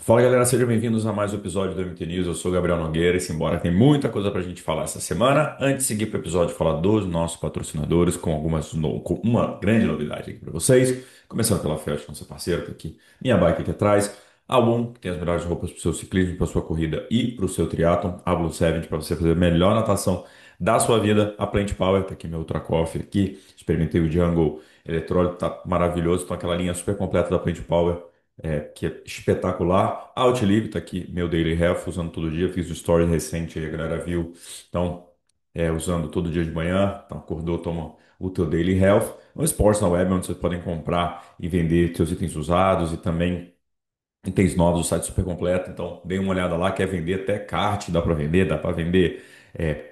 Fala galera, sejam bem-vindos a mais um episódio do MT News. Eu sou o Gabriel Nogueira e simbora, tem muita coisa pra gente falar essa semana. Antes de seguir para o episódio, falar dos nossos patrocinadores com com uma grande novidade aqui para vocês. Começando pela Felt, nossa parceira, tá aqui minha bike aqui atrás. A One, que tem as melhores roupas para o seu ciclismo, para sua corrida e para o seu triatlon. A Blue 7 para você fazer a melhor natação da sua vida. A Plant Power, tá aqui meu Ultra Coffee aqui. Experimentei o Jungle eletrólito, tá maravilhoso. Então aquela linha super completa da Plant Power que é espetacular. A Outlive tá aqui, meu Daily Health, usando todo dia. Fiz o story recente aí, a galera viu. Então, usando todo dia de manhã. Então, acordou, toma o teu Daily Health. No Sports na Web, onde vocês podem comprar e vender seus itens usados e também itens novos, o site super completo, então dê uma olhada lá, quer vender até kart, dá para vender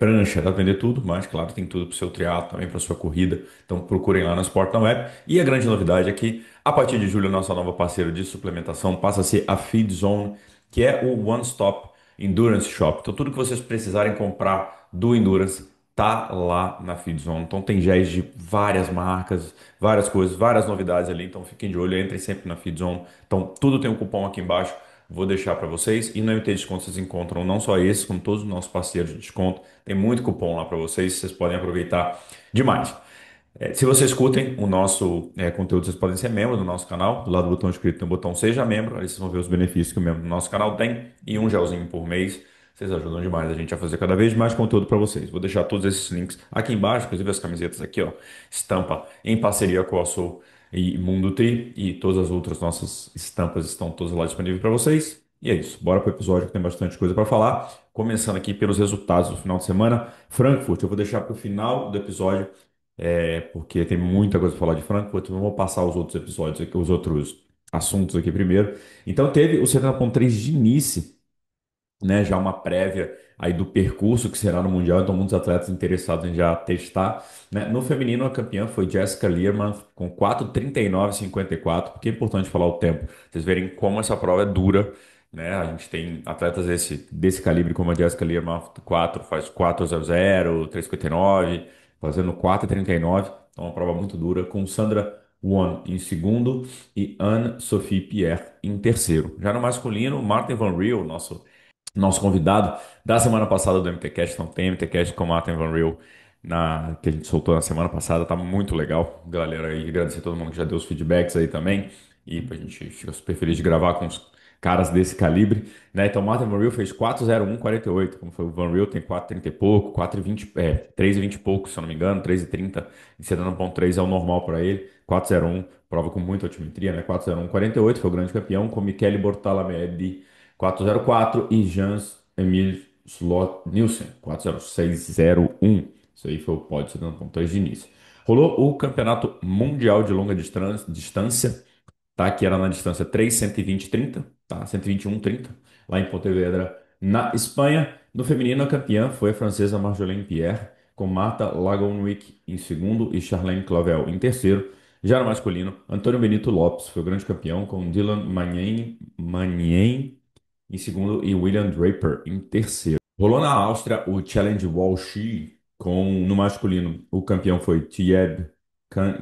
prancha, dá para vender tudo, mas claro, tem tudo para o seu triatlo, também para sua corrida, então procurem lá no Sport na Web. E a grande novidade é que, a partir de julho, nossa nova parceira de suplementação passa a ser a Feed Zone, que é o One Stop Endurance Shop. Então tudo que vocês precisarem comprar do Endurance tá lá na Feed Zone. Então tem géis de várias marcas, várias coisas, várias novidades ali. Então fiquem de olho, entrem sempre na Feed Zone. Então tudo tem um cupom aqui embaixo. Vou deixar para vocês. E no MT Desconto vocês encontram não só esse, como todos os nossos parceiros de desconto. Tem muito cupom lá para vocês. Vocês podem aproveitar demais. Se vocês curtem o nosso conteúdo, vocês podem ser membro do nosso canal. Do lado do botão inscrito tem o botão Seja Membro. Aí vocês vão ver os benefícios que o membro do nosso canal tem. E um gelzinho por mês. Vocês ajudam demais a gente a fazer cada vez mais conteúdo para vocês. Vou deixar todos esses links aqui embaixo, inclusive as camisetas aqui, ó. Estampa em parceria com a Soul e Mundo Tri. E todas as outras nossas estampas estão todas lá disponíveis para vocês. E é isso. Bora para o episódio que tem bastante coisa para falar. Começando aqui pelos resultados do final de semana. Frankfurt, eu vou deixar para o final do episódio porque tem muita coisa para falar de Frankfurt. Então vou passar os outros episódios aqui, os outros assuntos aqui primeiro. Então teve o 70.3 de Nice, né? Já uma prévia aí do percurso que será no Mundial, então muitos atletas interessados em já testar, né? No feminino, a campeã foi Jessica Learmonth com 4:39,54, porque é importante falar o tempo, vocês verem como essa prova é dura, né? A gente tem atletas desse calibre como a Jessica Learmonth 4, faz 4:00, 3:59, fazendo 4:39, então é uma prova muito dura, com Sandra Won em segundo e Anne-Sophie Pierre em terceiro. Já no masculino, Martin Van Riel, nosso convidado da semana passada do MTCast, então tem MTCast com o Martin Van Riel que a gente soltou na semana passada, tá muito legal, galera, e agradecer a todo mundo que já deu os feedbacks aí também, e a gente fica super feliz de gravar com os caras desse calibre, né? Então, o Martin Van Riel fez 4:01,48, como foi o Van Riel, tem 4:30 e pouco, 4:20, 3:20 e pouco, se eu não me engano, 3:30, e 70,3 é o normal para ele, 4:01, prova com muita altimetria, né? 4:01,48, foi o grande campeão, com Michele Bortalamedi 4:04 e Jans-Emil Slot Nielsen 4:06,01. Isso aí foi o pódio 70,3 de início. Rolou o Campeonato Mundial de Longa Distância, tá? Que era na distância 3, 120, 30, tá? 121,30, lá em Pontevedra, na Espanha. No feminino, a campeã foi a francesa Marjolaine Pierre, com Marta Lagonwick em segundo e Charlene Clavel em terceiro. Já no masculino, Antônio Benito Lopes foi o grande campeão, com Dylan Magnin em segundo e William Draper em terceiro. Rolou na Áustria o Challenge Walsh, no masculino o campeão foi Thieb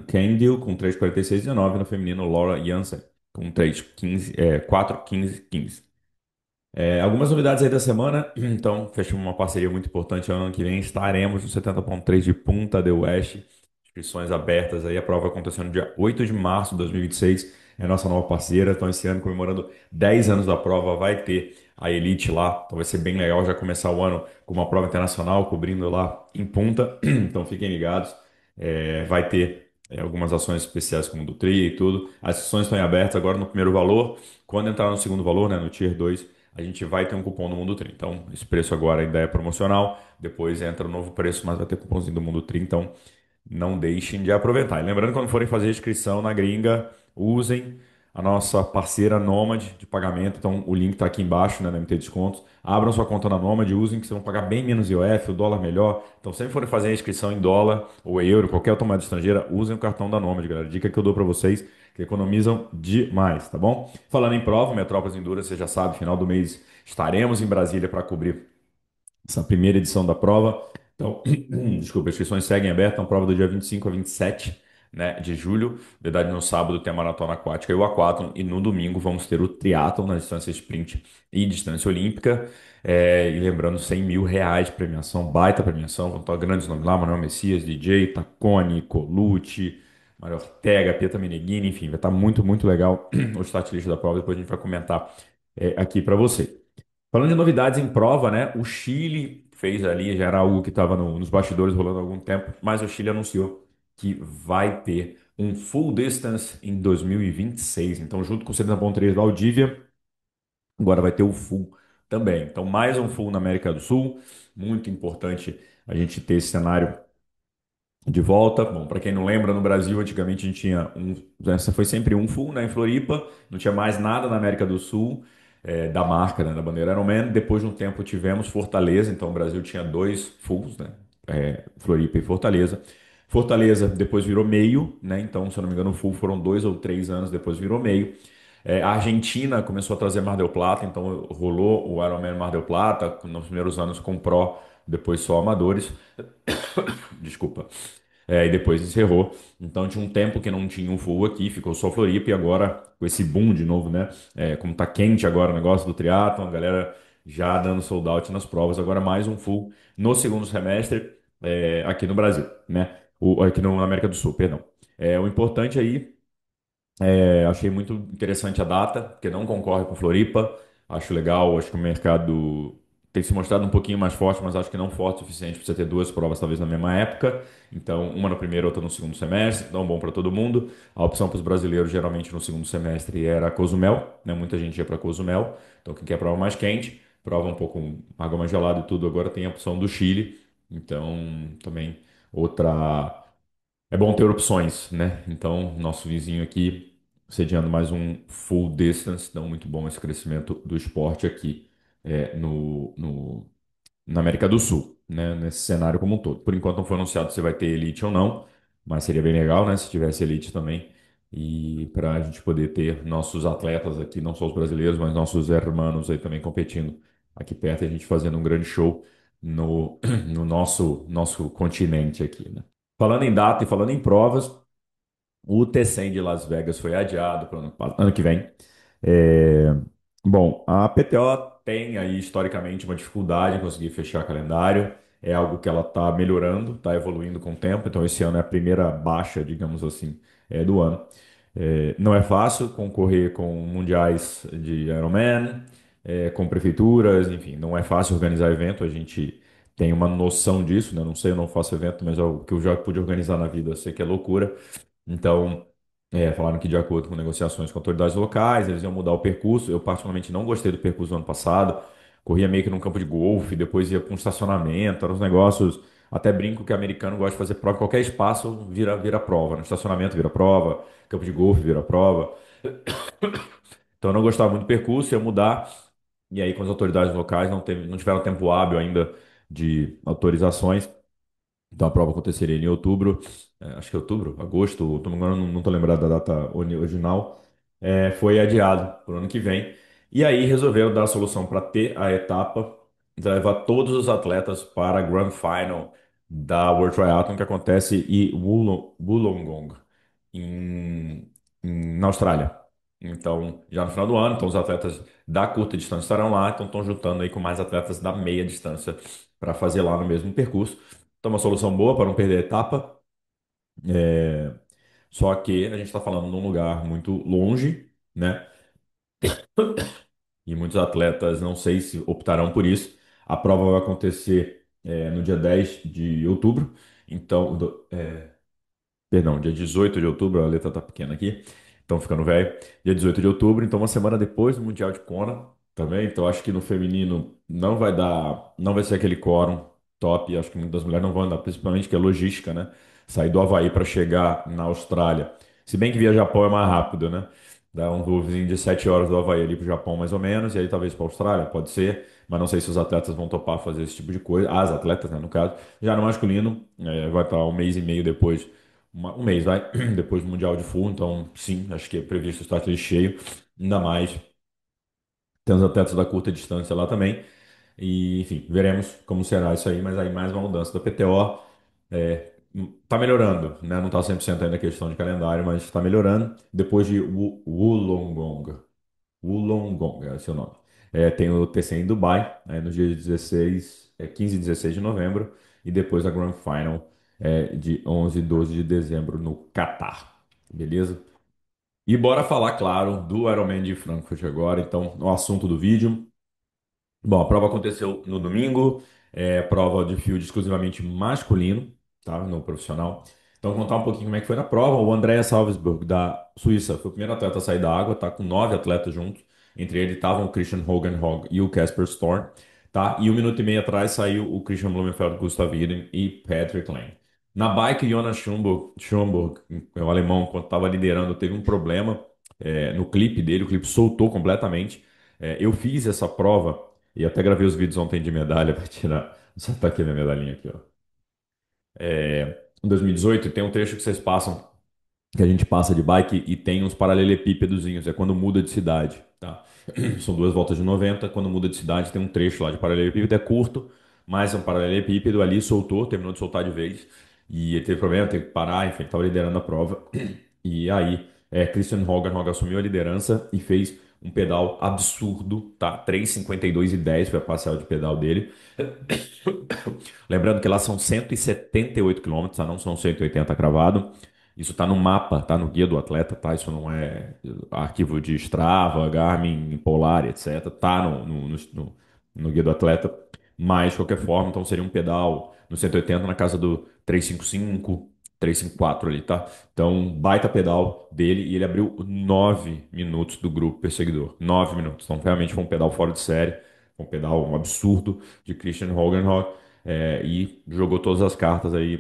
Candil com 3:46,19, no feminino Laura Jansen com 3:15, 4:15,15. Algumas novidades aí da semana, então fechamos uma parceria muito importante. Ano que vem estaremos no 70,3 de Punta del Oeste, inscrições abertas aí, a prova acontecendo no dia 8 de março de 2026, é a nossa nova parceira, então esse ano comemorando 10 anos da prova, vai ter a Elite lá, então vai ser bem legal já começar o ano com uma prova internacional, cobrindo lá em Punta, então fiquem ligados. Vai ter algumas ações especiais como do Tri e tudo, as inscrições estão em abertas agora no primeiro valor, quando entrar no segundo valor, né, no Tier 2, a gente vai ter um cupom do Mundo Tri. Então, esse preço agora ainda é promocional, depois entra o novo preço, mas vai ter cupomzinho do Mundo Tri, então não deixem de aproveitar. E lembrando, quando forem fazer a inscrição na gringa, usem a nossa parceira Nomad de pagamento. Então, o link está aqui embaixo, né, na MT Descontos. Abram sua conta na Nomad, usem que vocês vão pagar bem menos IOF, o dólar melhor. Então, sempre forem fazer a inscrição em dólar ou euro, qualquer outra moeda estrangeira, usem o cartão da Nomad, galera. Dica que eu dou para vocês, que economizam demais, tá bom? Falando em prova, Metrópolis Endurance, você já sabe, final do mês estaremos em Brasília para cobrir essa primeira edição da prova. Então, desculpa, as inscrições seguem abertas, a prova do dia 25 a 27 né, de julho. Na verdade, no sábado tem a maratona aquática e o aquatlon, e no domingo vamos ter o triatlon na distância sprint e distância olímpica. E lembrando, R$ 100.000 de premiação, baita premiação, vão estar grandes nomes lá, Manuel Messias, DJ, Taccone, Colucci, Mário Ortega, Pietra Meneghini, enfim, vai estar muito, muito legal o start list da prova, depois a gente vai comentar aqui para você. Falando de novidades em prova, né? O Chile fez ali, já era algo que estava nos bastidores rolando há algum tempo, mas o Chile anunciou que vai ter um full distance em 2026. Então, junto com o Serena Bom 3 Valdívia, agora vai ter o full também. Então, mais um full na América do Sul. Muito importante a gente ter esse cenário de volta. Bom, para quem não lembra, no Brasil antigamente a gente tinha essa foi sempre um full, né, em Floripa, não tinha mais nada na América do Sul da marca, né, da bandeira Ironman. Depois de um tempo tivemos Fortaleza, então o Brasil tinha dois fulls, né, Floripa e Fortaleza. Fortaleza depois virou meio, né, então se eu não me engano o full foram 2 ou 3 anos, depois virou meio. A Argentina começou a trazer Mar del Plata, então rolou o Ironman Mar del Plata nos primeiros anos com Pro, depois só amadores. Desculpa. E depois encerrou. Então tinha um tempo que não tinha um full aqui, ficou só Floripa e agora com esse boom de novo, né? Como tá quente agora o negócio do triatlon, a galera já dando sold out nas provas, agora mais um full no segundo semestre aqui no Brasil, né? Aqui na América do Sul, perdão. O importante aí achei muito interessante a data, porque não concorre com Floripa. Acho legal, acho que o mercado tem se mostrado um pouquinho mais forte, mas acho que não forte o suficiente para você ter duas provas talvez na mesma época. Então, uma no primeiro, outra no segundo semestre, então bom para todo mundo. A opção para os brasileiros geralmente no segundo semestre era Cozumel, né? Muita gente ia para Cozumel. Então, quem quer prova mais quente, prova um pouco água mais gelada e tudo, agora tem a opção do Chile. Então, também outra é bom ter opções, né? Então, nosso vizinho aqui sediando mais um full distance, então muito bom esse crescimento do esporte aqui na América do Sul, né? Nesse cenário como um todo. Por enquanto não foi anunciado se vai ter elite ou não, mas seria bem legal, né? Se tivesse elite também. E para a gente poder ter nossos atletas aqui, não só os brasileiros, mas nossos hermanos aí também competindo aqui perto, e a gente fazendo um grande show no nosso continente aqui, né? Falando em data e falando em provas, o T100 de Las Vegas foi adiado para o ano que vem. É, Bom, a PTO tem aí historicamente uma dificuldade em conseguir fechar calendário. É algo que ela está melhorando, está evoluindo com o tempo. Então, esse ano é a primeira baixa, digamos assim, do ano. Não é fácil concorrer com mundiais de Ironman, com prefeituras, enfim, não é fácil organizar evento. A gente tem uma noção disso, né? Não sei, eu não faço evento, mas é o que eu já pude organizar na vida, eu sei que é loucura. Então, falaram que de acordo com negociações com autoridades locais, eles iam mudar o percurso. Eu particularmente não gostei do percurso do ano passado. Corria meio que num campo de golfe, depois ia para um estacionamento, eram uns negócios. Até brinco que americano gosta de fazer prova, qualquer espaço vira prova. No estacionamento vira prova, campo de golfe vira prova. Então eu não gostava muito do percurso, ia mudar. E aí, com as autoridades locais, não tiveram tempo hábil ainda de autorizações. Então a prova aconteceria em outubro, acho que é outubro, agosto, agora não estou lembrado da data original, foi adiado para o ano que vem. E aí resolveram dar a solução para ter a etapa, levar todos os atletas para a Grand Final da World Triathlon que acontece em Wollongong, em, na Austrália. Então, já no final do ano, então os atletas da curta distância estarão lá, então estão juntando aí com mais atletas da meia distância para fazer lá no mesmo percurso. Então, uma solução boa para não perder a etapa. É, Só que a gente está falando num lugar muito longe, né? E muitos atletas não sei se optarão por isso. A prova vai acontecer no dia 10 de outubro. Então, perdão, dia 18 de outubro, a letra tá pequena aqui, então ficando velho. Dia 18 de outubro, então uma semana depois do Mundial de Kona também. Então acho que no feminino não vai dar, não vai ser aquele quórum top. Acho que muitas mulheres não vão andar, principalmente que é logística, né? Sair do Havaí para chegar na Austrália. Se bem que via Japão é mais rápido, né? Dá um voozinho de 7 horas do Havaí ali pro Japão, mais ou menos, e aí talvez para Austrália, pode ser, mas não sei se os atletas vão topar fazer esse tipo de coisa. As atletas, né, no caso. Já no masculino, vai estar um mês e meio depois um mês, vai, depois do Mundial de Full, então sim, acho que é previsto o start list cheio, ainda mais temos atletas da curta distância lá também, e enfim, veremos como será isso aí, mas aí mais uma mudança da PTO, Tá melhorando, né? Não tá 100% ainda a questão de calendário, mas tá melhorando. Depois de Wollongong. Wollongong, é esse o nome. Tem o TC em Dubai, no dia 16, 15 e 16 de novembro, e depois a Grand Final de 11 e 12 de dezembro no Catar. Beleza? E bora falar, claro, do Ironman de Frankfurt agora. Então, o assunto do vídeo. Bom, a prova aconteceu no domingo, prova de field exclusivamente masculino, tá? No profissional. Então, vou contar um pouquinho como é que foi na prova. O Andreas Salzburg, da Suíça, foi o primeiro atleta a sair da água, tá? Com 9 atletas juntos. Entre eles estavam o Christian Hogenhog e o Casper Storm, tá? E 1 minuto e meio atrás saiu o Christian Blumenfeld, Gustav Iden e Patrick Lang. Na bike, Jonas Schumburg, o alemão, quando estava liderando, teve um problema no clipe dele, o clipe soltou completamente. Eu fiz essa prova. E até gravei os vídeos ontem de medalha para tirar. Só tá aqui minha medalhinha aqui, ó. Em 2018 tem um trecho que vocês passam, que a gente passa de bike e tem uns paralelepípedozinhos, é quando muda de cidade, tá? São 2 voltas de 90. Quando muda de cidade tem um trecho lá de paralelepípedo, é curto, mas é um paralelepípedo ali, soltou, terminou de soltar de vez, e ele teve problema, teve que parar, enfim, ele estava liderando a prova. E aí, Christian Hogenhog assumiu a liderança e fez um pedal absurdo, tá? 3:52:10 foi a parcial de pedal dele. Lembrando que lá são 178 quilômetros, tá? Não são 180 cravado. Isso tá no mapa, tá no guia do atleta, tá? Isso não é arquivo de Strava, Garmin, Polar, etc. Tá no guia do atleta. Mas, de qualquer forma, então seria um pedal no 180 na casa do 355, 354 ali, tá? Então, baita pedal dele e ele abriu 9 minutos do grupo perseguidor. 9 minutos. Então, realmente foi um pedal fora de série, um pedal um absurdo de Christian Hogenhock. E jogou todas as cartas aí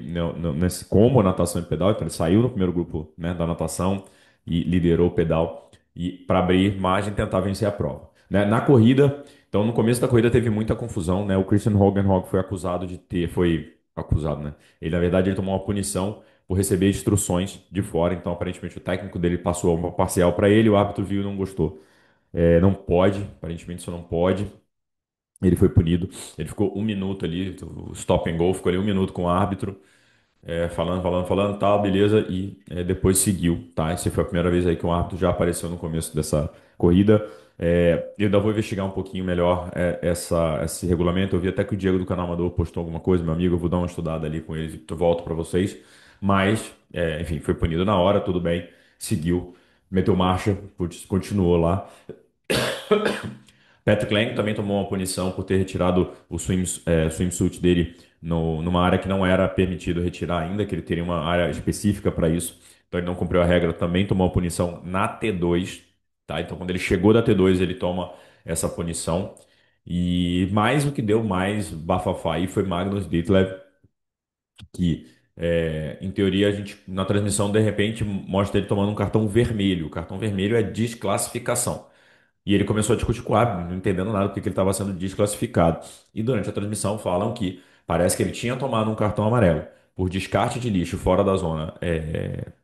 nesse combo natação e pedal. Então ele saiu no primeiro grupo, né, da natação e liderou o pedal e para abrir margem tentar vencer a prova. Né? Na corrida, então no começo da corrida teve muita confusão, né? O Christian Hogenhock foi acusado de ter, foi acusado, né? Ele na verdade ele tomou uma punição por receber instruções de fora. Então aparentemente o técnico dele passou uma parcial para ele, o árbitro viu e não gostou. Não pode, aparentemente isso não pode. Ele foi punido. Ele ficou 1 minuto ali, o stop and go, ficou ali 1 minuto com o árbitro, falando, tal, beleza, e depois seguiu, tá? Essa foi a primeira vez aí que um árbitro já apareceu no começo dessa corrida. Eu ainda vou investigar um pouquinho melhor esse regulamento. Eu vi até que o Diego do canal Amador postou alguma coisa, meu amigo, eu vou dar uma estudada ali com ele e volto para vocês. Mas, enfim, foi punido na hora, tudo bem, seguiu, meteu marcha, putz, continuou lá. Patrick Lang também tomou uma punição por ter retirado o swimsuit dele numa área que não era permitido retirar ainda, que ele teria uma área específica para isso. Então ele não cumpriu a regra, também tomou uma punição na T2, tá? Então quando ele chegou da T2, ele toma essa punição. E mais o que deu mais bafafá aí foi Magnus Ditlev, que em teoria a gente na transmissão de repente mostra ele tomando um cartão vermelho. O cartão vermelho é desclassificação. E ele começou a discutir com o árbitro, não entendendo nada porque ele estava sendo desclassificado. E durante a transmissão falam que parece que ele tinha tomado um cartão amarelo por descarte de lixo fora da zona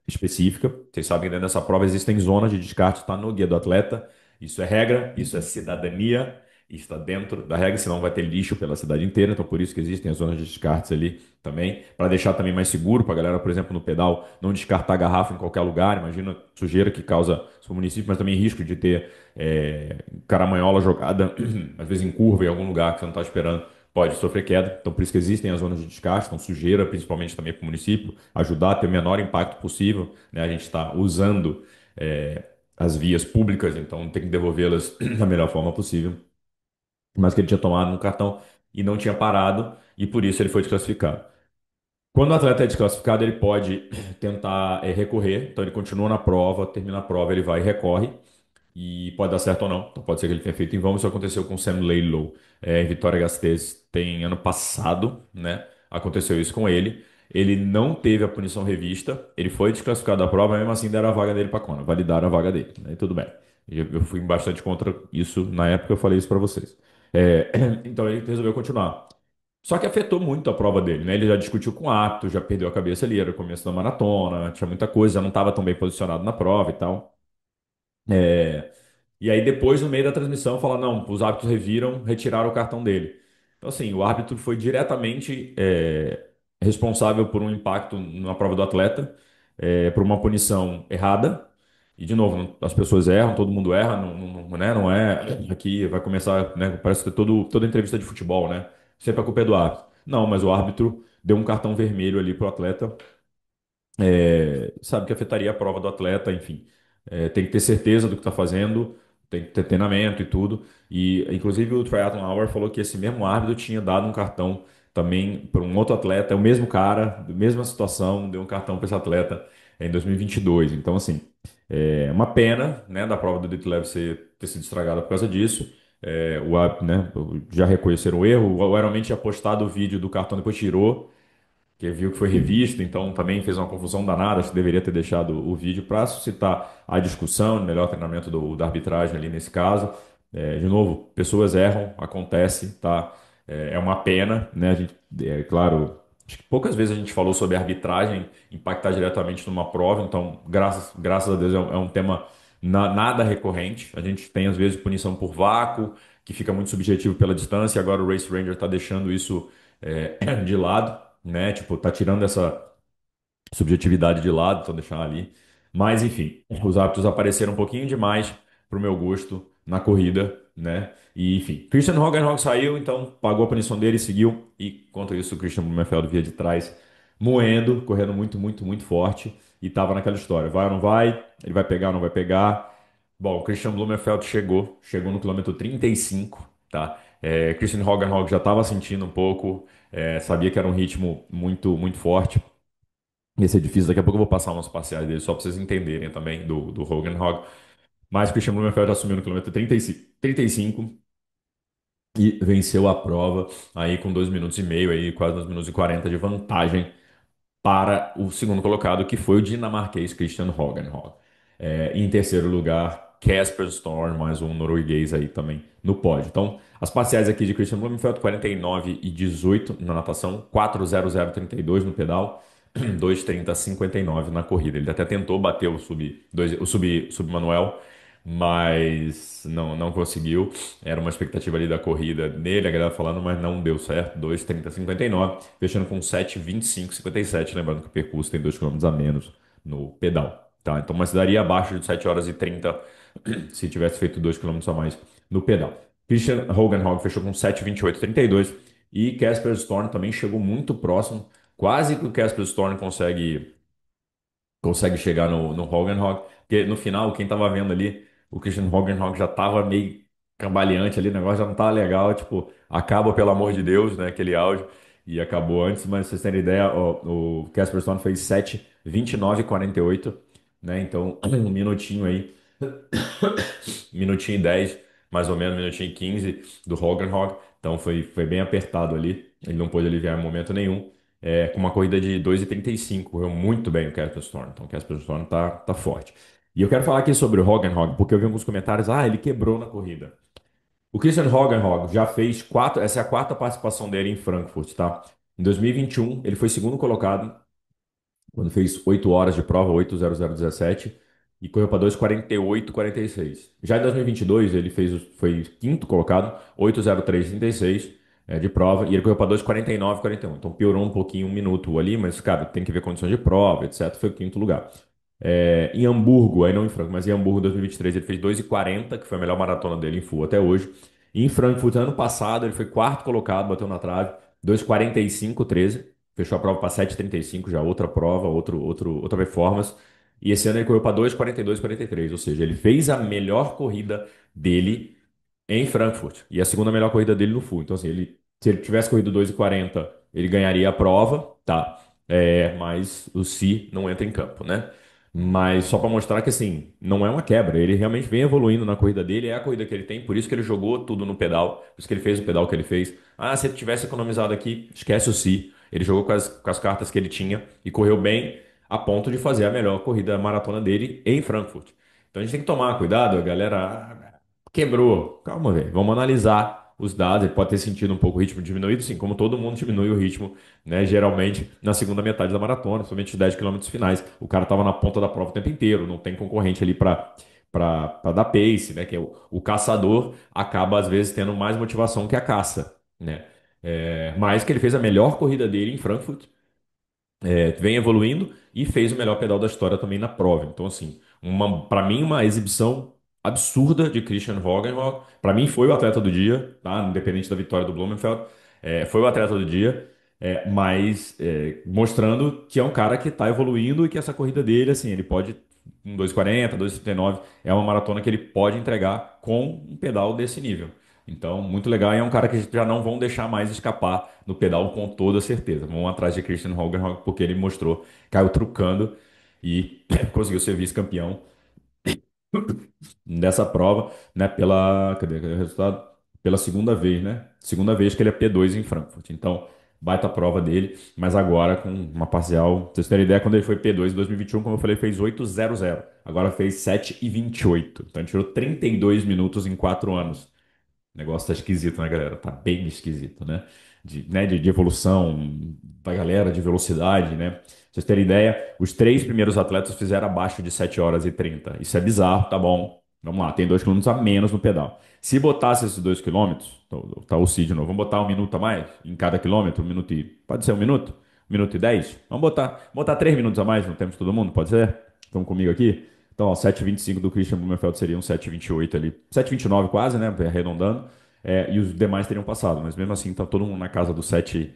específica. Vocês sabem que dentro dessa prova existem zonas de descarte, está no guia do atleta. Isso é regra, isso é cidadania, está dentro da regra, senão vai ter lixo pela cidade inteira. Então por isso que existem as zonas de descartes ali também, para deixar também mais seguro para a galera, por exemplo, no pedal, não descartar garrafa em qualquer lugar. Imagina sujeira que causa no município, mas também risco de ter caramanhola jogada, às vezes em curva, em algum lugar que você não está esperando, pode sofrer queda. Então, por isso que existem as zonas de descarte, então sujeira, principalmente também para o município, ajudar a ter o menor impacto possível. Né? A gente está usando as vias públicas, então tem que devolvê-las da melhor forma possível. Mas que ele tinha tomado no cartão e não tinha parado, e por isso ele foi desclassificado. Quando o atleta é desclassificado, ele pode tentar recorrer, então ele continua na prova, termina a prova, ele vai e recorre. E pode dar certo ou não. Então pode ser que ele tenha feito em vão. Isso aconteceu com o Sam Laidlow em Vitória Gasteiz tem ano passado, né? Aconteceu isso com ele. Ele não teve a punição revista. Ele foi desclassificado da prova, mesmo assim deram a vaga dele para Kona. Validaram a vaga dele. Né? E tudo bem. Eu fui bastante contra isso na época, eu falei isso para vocês. É, então ele resolveu continuar. Só que afetou muito a prova dele, né? Ele já discutiu com o árbitro, já perdeu a cabeça ali, era o começo da maratona, tinha muita coisa, já não estava tão bem posicionado na prova e tal. É, e aí depois, no meio da transmissão, fala, não, os árbitros reviram, retiraram o cartão dele. Então, assim, o árbitro foi diretamente. responsável por um impacto na prova do atleta, por uma punição errada. E, de novo, as pessoas erram, todo mundo erra, né? Não é aqui vai começar, né? Parece que toda entrevista de futebol, né? Sempre a culpa é do árbitro. Não, mas o árbitro deu um cartão vermelho ali pro atleta, sabe que afetaria a prova do atleta, enfim. Tem que ter certeza do que está fazendo, tem que ter treinamento e tudo. E, inclusive, o Triathlon Hour falou que esse mesmo árbitro tinha dado um cartão também para um outro atleta, é o mesmo cara, mesma situação, deu um cartão para esse atleta em 2022. Então, assim, é uma pena, né, da prova do Elite Leve ter sido estragada por causa disso. Né, já reconheceram o erro. O Ironman tinha postado o vídeo do cartão, depois tirou que viu que foi revisto, então também fez uma confusão danada, acho que deveria ter deixado o vídeo para suscitar a discussão, o melhor treinamento da arbitragem ali nesse caso. De novo, pessoas erram, acontece, tá? É uma pena, né? A gente, claro, acho que poucas vezes a gente falou sobre a arbitragem impactar diretamente numa prova, então, graças a Deus, é um tema nada recorrente. A gente tem, às vezes, punição por vácuo, que fica muito subjetivo pela distância, e agora o Race Ranger está deixando isso de lado, né? Tipo, tá tirando essa subjetividade de lado, então deixar ali. Mas, enfim, os hábitos apareceram um pouquinho demais pro meu gosto na corrida, né? E, enfim, Christian Horgenhock saiu, então pagou a punição dele e seguiu. E, enquanto isso, o Christian Blumenfeld via de trás, moendo, correndo muito, muito, muito forte. E tava naquela história, vai ou não vai? Ele vai pegar ou não vai pegar? Bom, o Christian Blumenfeld chegou no quilômetro 35, tá? Christian Horgenhock já estava sentindo um pouco, sabia que era um ritmo muito, muito forte. Ia ser difícil. Daqui a pouco eu vou passar umas parciais dele só para vocês entenderem também do Hogan Hog. Mas o Christian Blumenfeld assumiu no quilômetro 35 e venceu a prova aí com 2 minutos e meio, aí, quase 2 minutos e 40 de vantagem para o segundo colocado, que foi o dinamarquês Christian Hogenhog. Em terceiro lugar, Casper Storm, mais um norueguês aí também no pódio. Então, as parciais aqui de Christian Blumenfeld, 49 e 18 na natação, 4:00:32 no pedal, 2:30:59 na corrida. Ele até tentou bater o sub-manuel, mas não conseguiu. Era uma expectativa ali da corrida nele, a galera falando, mas não deu certo. 2:30:59, fechando com 7:25:57. Lembrando que o percurso tem 2 km a menos no pedal. Tá? Então, mas daria abaixo de 7:30 se tivesse feito 2 km a mais no pedal. Christian Hogenhog fechou com 7:28:32 e Casper Storm também chegou muito próximo. Quase que o Casper Storm consegue chegar no Hogenhog, porque no final, quem tava vendo ali, o Christian Hogenhog já tava meio cambaleante ali, o negócio já não tava legal, tipo, acaba pelo amor de Deus, né, aquele áudio, e acabou antes, mas pra vocês terem ideia, o Casper Stone fez 7:29:48, né, então um minutinho aí, minutinho e 10, mais ou menos, minutinho e 15 do Hogenhog, então foi bem apertado ali, ele não pôde aliviar em momento nenhum, com uma corrida de 2:35, correu muito bem o Casper Storm. Então o Casper Storm tá forte. E eu quero falar aqui sobre o Hogenhog, porque eu vi alguns comentários, ele quebrou na corrida. O Christian Hogenhog já fez quatro, essa é a quarta participação dele em Frankfurt, tá? Em 2021, ele foi segundo colocado quando fez 8 horas de prova, 8:00:17, e correu para 2:48:46. Já em 2022, ele foi quinto colocado, 8:03:36 de prova, e ele correu para 2:49:41. Então piorou um pouquinho, um minuto ali, mas, cara, tem que ver condições de prova, etc. Foi o quinto lugar. Em Hamburgo, aí não em Frankfurt, mas em Hamburgo, em 2023, ele fez 2:40, que foi a melhor maratona dele em full até hoje. E em Frankfurt, ano passado, ele foi quarto colocado, bateu na trave, 2:45:13. Fechou a prova para 7:35, já outra prova, outra performance. E esse ano ele correu para 2:42:43, ou seja, ele fez a melhor corrida dele em Frankfurt. E a segunda melhor corrida dele no full. Então, assim, se ele tivesse corrido 2:40, ele ganharia a prova, tá? Mas o Si não entra em campo, né? Mas só para mostrar que, assim, não é uma quebra. Ele realmente vem evoluindo na corrida dele, é a corrida que ele tem, por isso que ele jogou tudo no pedal, por isso que ele fez o pedal que ele fez. Se ele tivesse economizado aqui, esquece o Si. Ele jogou com as cartas que ele tinha e correu bem a ponto de fazer a melhor corrida maratona dele em Frankfurt. Então a gente tem que tomar cuidado, galera. Quebrou. Calma, velho. Vamos analisar os dados. Ele pode ter sentido um pouco o ritmo diminuído, sim, como todo mundo diminui o ritmo, né? Geralmente na segunda metade da maratona, somente os 10 quilômetros finais. O cara estava na ponta da prova o tempo inteiro, não tem concorrente ali para dar pace, né? Que é o caçador acaba às vezes tendo mais motivação que a caça, né? Mas que ele fez a melhor corrida dele em Frankfurt. vem evoluindo e fez o melhor pedal da história também na prova. Então, assim, para mim, uma exibição absurda de Christian Horgenrock. Para mim, foi o atleta do dia, tá? Independente da vitória do Blumenfeld, foi o atleta do dia, mas mostrando que é um cara que está evoluindo e que essa corrida dele, assim, ele pode. Um 2,40, 2,39, é uma maratona que ele pode entregar com um pedal desse nível. Então, muito legal. E é um cara que já não vão deixar mais escapar no pedal com toda certeza. Vão atrás de Christian Hockenhauer porque ele mostrou, caiu trucando e conseguiu ser vice-campeão dessa prova, né? Cadê o resultado? Pela segunda vez, né? Segunda vez que ele é P2 em Frankfurt. Então, baita prova dele, mas agora com uma parcial. Pra vocês terem ideia, quando ele foi P2 em 2021, como eu falei, fez 8,00. Agora fez 7,28. Então, ele tirou 32 minutos em 4 anos. O negócio tá esquisito, né, galera? Tá bem esquisito, né? De evolução da galera, de velocidade, né? Pra vocês terem ideia, os três primeiros atletas fizeram abaixo de 7 horas e 30. Isso é bizarro, tá bom. Vamos lá, tem 2 quilômetros a menos no pedal. Se botasse esses 2 quilômetros, tá o Cid de novo, vamos botar 1 minuto a mais em cada quilômetro, 1 minuto e. Pode ser 1 minuto? 1 minuto e 10? Vamos botar 3 minutos a mais no tempo de todo mundo, pode ser? Estão comigo aqui? Então, ó, 7,25 do Christian Blumenfeld seria um 7,28 ali. 7,29 quase, né? Arredondando. E os demais teriam passado, mas mesmo assim tá todo mundo na casa do 7,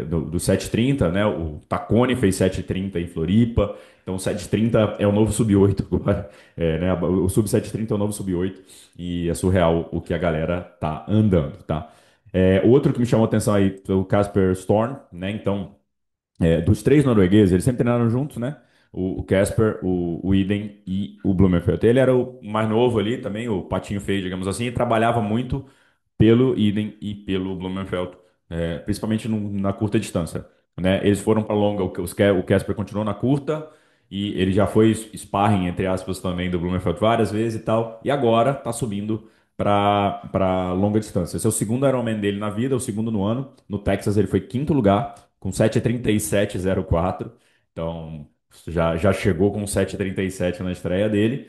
do 7,30, né? O Tacone fez 7,30 em Floripa, então o 7,30 é o novo sub-8 agora, né? O sub 7,30 é o novo sub-8 e é surreal o que a galera tá andando, tá? Outro que me chamou a atenção aí foi o Casper Storm, né? Então, dos três noruegueses, eles sempre treinaram juntos, né? O Casper, o Iden e o Blumenfeld. Ele era o mais novo ali também, o patinho feio, digamos assim, e trabalhava muito pelo Iden e pelo Blumenfeld, principalmente na curta distância, né? Eles foram para longa, o Casper continuou na curta e ele já foi sparring, entre aspas, também do Blumenfeld várias vezes e tal, e agora está subindo para longa distância. Esse é o segundo Ironman dele na vida, o segundo no ano. No Texas ele foi quinto lugar, com 7,37,04. Então já chegou com 7,37 na estreia dele.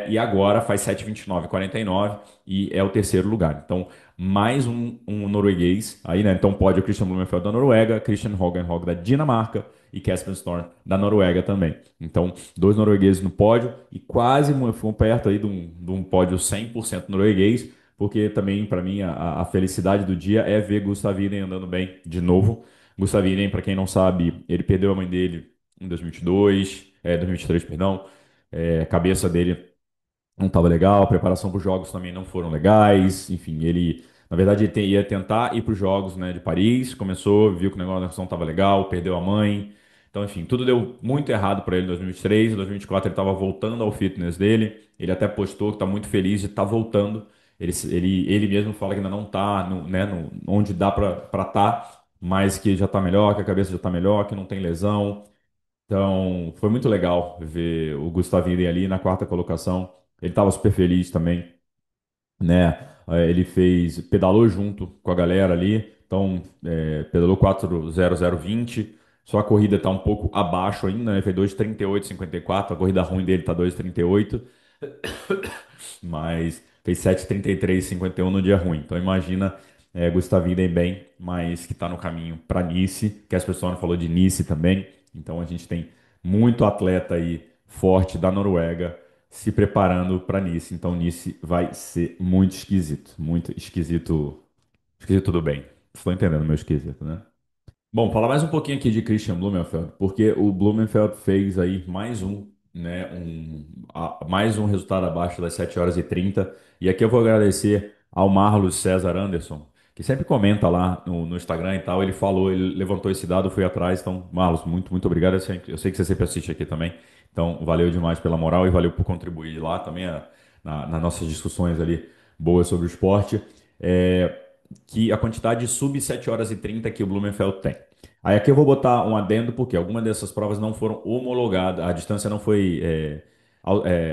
E agora faz 7,29,49 e é o terceiro lugar. Então, mais um norueguês aí, né? Então pode o Christian Blumenfeld da Noruega, Christian Høgenhøg da Dinamarca e Casper Storm da Noruega também. Então, dois noruegueses no pódio e quase fomos perto aí de um pódio 100% norueguês, porque também, para mim, a felicidade do dia é ver Gustav Iden andando bem de novo. Gustav Iden, para quem não sabe, ele perdeu a mãe dele em 2022, 2023, perdão. A cabeça dele não estava legal, a preparação para os jogos também não foram legais. Enfim, ele, na verdade, ia tentar ir para os jogos, né, de Paris, começou, viu que o negócio não estava legal, perdeu a mãe. Então, enfim, tudo deu muito errado para ele em 2023. Em 2024 ele estava voltando ao fitness dele. Ele até postou que está muito feliz de estar voltando. Ele mesmo fala que ainda não está onde dá para estar, mas que já está melhor, que a cabeça já está melhor, que não tem lesão. Então, foi muito legal ver o Gustavinho ali na quarta colocação. Ele estava super feliz também, né? Ele pedalou junto com a galera ali. Então, pedalou 4,0020. Só a corrida está um pouco abaixo ainda, né? Foi 2,38,54. A corrida ruim dele tá 2,38, mas fez 7,33,51 no dia ruim. Então imagina Gustavinho bem, mas que está no caminho para Nice, que as pessoas falou de Nice também. Então a gente tem muito atleta aí forte da Noruega se preparando para Nice. Então Nice vai ser muito esquisito, esquisito tudo bem. Estou entendendo meu esquisito, né? Bom, falar mais um pouquinho aqui de Christian Blumenfeld, porque o Blumenfeld fez aí mais um resultado abaixo das 7 horas e 30. E aqui eu vou agradecer ao Marlos César Anderson, que sempre comenta lá no Instagram e tal. Ele falou, ele levantou esse dado, eu fui atrás. Então, Marlos, muito obrigado. Eu sei que você sempre assiste aqui também. Então, valeu demais pela moral e valeu por contribuir lá também nas nossas discussões ali boas sobre o esporte. É, que a quantidade de sub 7 horas e 30 que o Blumenfeld tem. Aí aqui eu vou botar um adendo, porque algumas dessas provas não foram homologadas, a distância não foi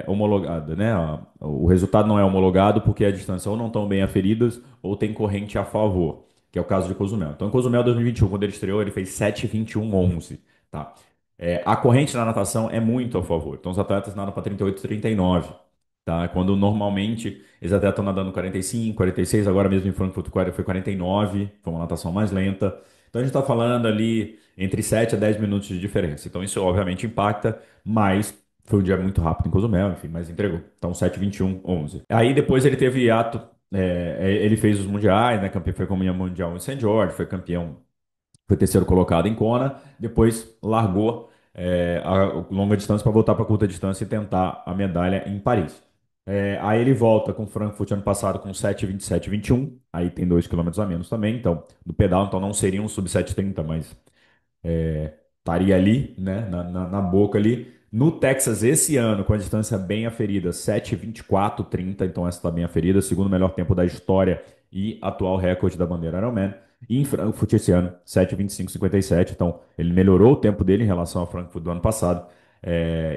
homologada, né? O resultado não é homologado porque a distância ou não estão bem aferidas ou tem corrente a favor, que é o caso de Cozumel. Então, em Cozumel 2021, quando ele estreou, ele fez 7,21,11, tá? A corrente na natação é muito a favor. Então, os atletas nadam para 38, 39, tá? Quando normalmente eles até estão nadando 45, 46, agora mesmo em Frankfurt foi 49, foi uma natação mais lenta. Então a gente está falando ali entre 7 a 10 minutos de diferença. Então isso obviamente impacta, mas foi um dia muito rápido em Cozumel, enfim, mas entregou. Então 7:21, 11. Aí depois ele teve hiato, ele fez os mundiais, né? Campeão, foi campeão mundial em Saint George, foi campeão, foi terceiro colocado em Kona, depois largou a longa distância para voltar para curta distância e tentar a medalha em Paris. Aí ele volta com Frankfurt ano passado com 7:27, 21. Aí tem 2 quilômetros a menos também, então, do pedal, então não seria um sub 7:30, mas estaria ali, né, na boca ali. No Texas, esse ano, com a distância bem aferida, 7:24:30, então essa está bem aferida, segundo melhor tempo da história e atual recorde da bandeira Ironman. E em Frankfurt esse ano, 7:25:57, então ele melhorou o tempo dele em relação ao Frankfurt do ano passado,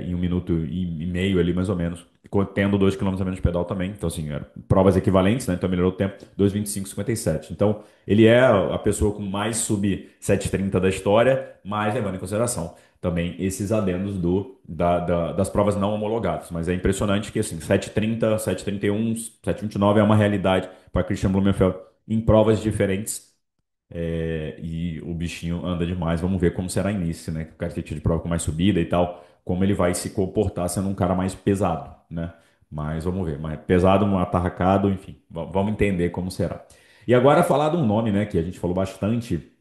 em 1 minuto e meio ali mais ou menos, tendo 2 quilômetros a menos de pedal também, então assim, provas equivalentes, né, então melhorou o tempo, 2:25:57. Então ele é a pessoa com mais sub 7:30 da história, mas levando em consideração também esses adendos das provas não homologadas. Mas é impressionante que assim, 7:30, 7:31, 7:29 é uma realidade para Christian Blumenfeld em provas diferentes. E o bichinho anda demais. Vamos ver como será início, né? O cara que tira de prova com mais subida e tal, como ele vai se comportar sendo um cara mais pesado, né? Mas vamos ver. Mais pesado, um atarracado, enfim. Vamos entender como será. E agora falar de um nome, né, que a gente falou bastante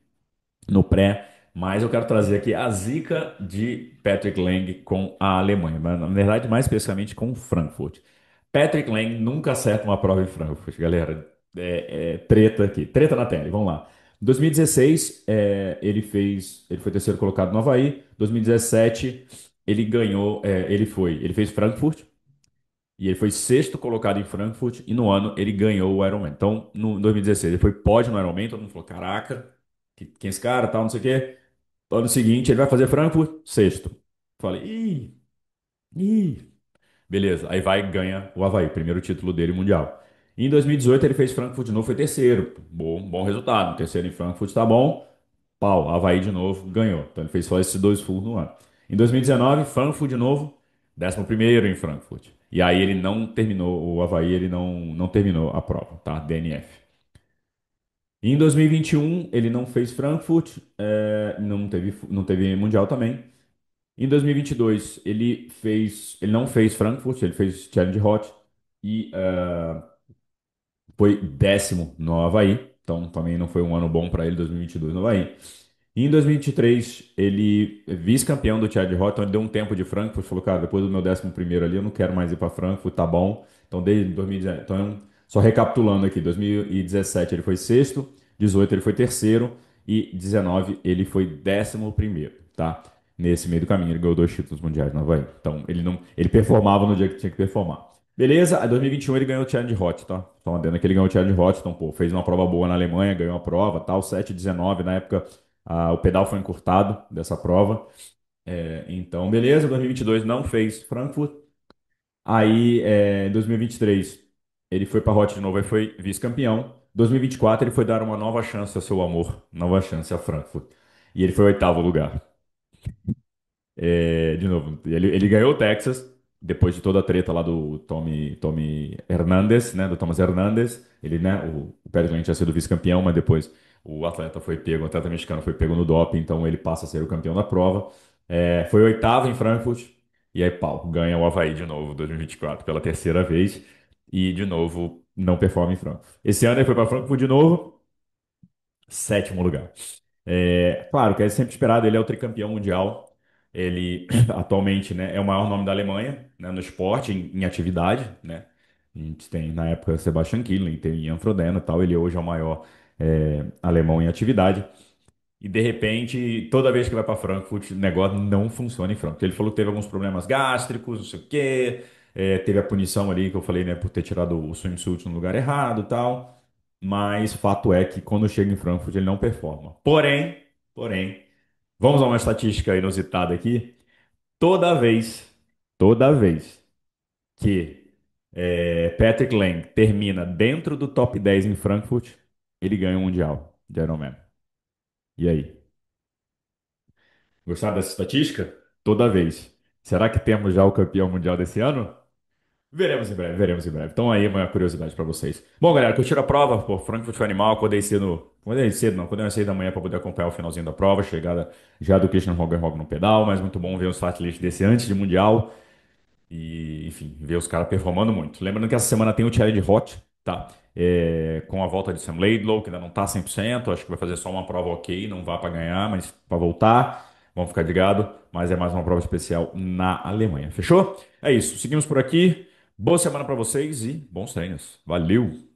no pré, mas eu quero trazer aqui a zica de Patrick Lang com a Alemanha, mas na verdade mais especificamente com Frankfurt. Patrick Lang nunca acerta uma prova em Frankfurt, galera. Treta aqui, treta na tela, vamos lá. Em 2016, ele foi terceiro colocado no Havaí. 2017, ele ganhou, ele fez Frankfurt, e ele foi sexto colocado em Frankfurt e no ano ele ganhou o Ironman. Então, no 2016, ele foi pódio no Ironman, todo mundo falou, caraca, quem é esse cara, tal, não sei o quê. Ano seguinte, ele vai fazer Frankfurt, sexto. Falei, ih, beleza. Aí vai e ganha o Havaí, primeiro título dele mundial. Em 2018, ele fez Frankfurt de novo, foi terceiro. Bom resultado. Terceiro em Frankfurt tá bom. Pau, Havaí de novo, ganhou. Então ele fez só esses 2 fulls no ano. Em 2019, Frankfurt de novo, 11º em Frankfurt. E aí ele não terminou, o Havaí ele não terminou a prova, tá? DNF. Em 2021, ele não fez Frankfurt, não teve Mundial também. Em 2022, ele não fez Frankfurt, ele fez Challenge Hot e foi décimo no Havaí, então também não foi um ano bom para ele, 2022 no Havaí. E em 2023, ele é vice-campeão do Chad Hot, então ele deu um tempo de Frankfurt, falou, cara, depois do meu 11º ali, eu não quero mais ir para Frankfurt, tá bom. Então, desde 2017, então, só recapitulando aqui, 2017 ele foi sexto, 18 ele foi terceiro e 19 ele foi 11º, tá? Nesse meio do caminho, ele ganhou 2 títulos mundiais no Havaí. Então, ele performava no dia que tinha que performar. Beleza? Aí 2021 ele ganhou o Challenge Hot, tá? Só uma adendo que ele ganhou o Challenge Hot, então, pô, fez uma prova boa na Alemanha, ganhou a prova, tal, 7:19 na época. O pedal foi encurtado dessa prova. Então, beleza, 2022 não fez Frankfurt. Aí, em 2023, ele foi para Hot de novo e foi vice-campeão. 2024, ele foi dar uma nova chance ao seu amor, nova chance a Frankfurt. E ele foi oitavo lugar. De novo, ele ganhou o Texas, depois de toda a treta lá do Tommy Hernandez, né? Do Thomas Hernandez. Ele, né? O Pérez Lane tinha sido vice-campeão, mas depois o atleta mexicano foi pego no doping, então ele passa a ser o campeão da prova. Foi oitavo em Frankfurt, e aí, pau, ganha o Havaí de novo, 2024, pela terceira vez, e de novo não performa em Frankfurt. Esse ano ele foi para Frankfurt de novo, sétimo lugar. Claro que é sempre esperado, ele é o tricampeão mundial. Ele atualmente, né, é o maior nome da Alemanha, né, no esporte, em atividade, né? A gente tem na época Sebastian Kienle, tem Jan Frodeno e tal. Ele hoje é o maior alemão em atividade. E de repente, toda vez que vai para Frankfurt, o negócio não funciona em Frankfurt. Ele falou que teve alguns problemas gástricos, não sei o quê. Teve a punição ali que eu falei, né, por ter tirado o swimsuit no lugar errado e tal. Mas fato é que quando chega em Frankfurt ele não performa. Porém, vamos a uma estatística inusitada aqui. Toda vez, toda vez que Patrick Lang termina dentro do top 10 em Frankfurt, ele ganha o Mundial de Ironman. E aí? Gostaram dessa estatística? Toda vez. Será que temos já o campeão mundial desse ano? Veremos em breve, veremos em breve. Então aí uma curiosidade pra vocês. Bom, galera, curtiram a prova? Pô, Frankfurt foi animal, acordei cedo não, acordei às 6 da manhã pra poder acompanhar o finalzinho da prova, chegada já do Christian Horner no pedal, mas muito bom ver o start list desse antes de Mundial. E, enfim, ver os caras performando muito. Lembrando que essa semana tem o Challenge Hot, tá? Com a volta de Sam Laidlow, que ainda não tá 100%, acho que vai fazer só uma prova ok, não vá para ganhar, mas para voltar, vamos ficar ligado. Mas é mais uma prova especial na Alemanha, fechou? É isso, seguimos por aqui. Boa semana para vocês e bons treinos. Valeu!